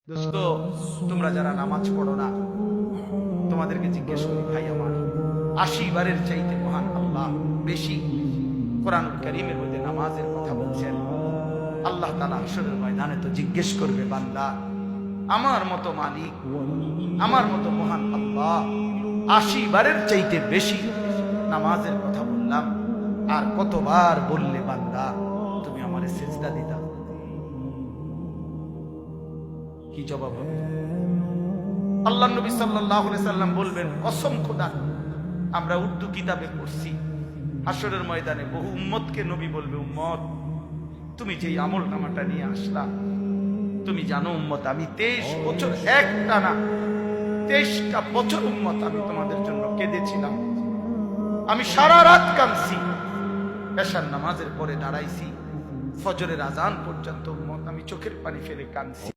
দোস্ত, তোমরা যারা নামাজ পড়ো না, তোমাদেরকে জিজ্ঞেস করি ভাই আমার, ৮০ বারের চাইতে মহান আল্লাহ বেশি কোরআনুল কারীমের মধ্যে নামাজের কথা বলছেন। আল্লাহ তাআলা হাশরের ময়দানে তো জিজ্ঞেস করবে, বান্দা আমার মতো মালিক, আমার মতো মহান আল্লাহ ৮০ বারের চাইতে বেশি নামাজের কথা বললাম, আর কতবার বললে বান্দা তুমি আমারে সিজদা দিতা? কি জবাব হবে? আল্লাহ নবী সাল্লাল্লাহু আলাইহি সাল্লাম বলবেন, কসম খোদা, আমরা উর্দু কিতাবে পড়ছি, হাশরের ময়দানে বহু উম্মতকে নবী বলবে, উম্মত তুমি যে আমল নামাটা নিয়ে আসলা, তুমি জানো উম্মত আমি 23 বছর একটানা 23টা বছর উম্মত আমি তোমাদের জন্য কেঁদেছিলাম, আমি সারা রাত কাঁদছি, এশার নামাজের পরে দাঁড়াইছি, ফজরের আজান পর্যন্ত উম্মত আমি চোখের পানি ফেলে কাঁদছি।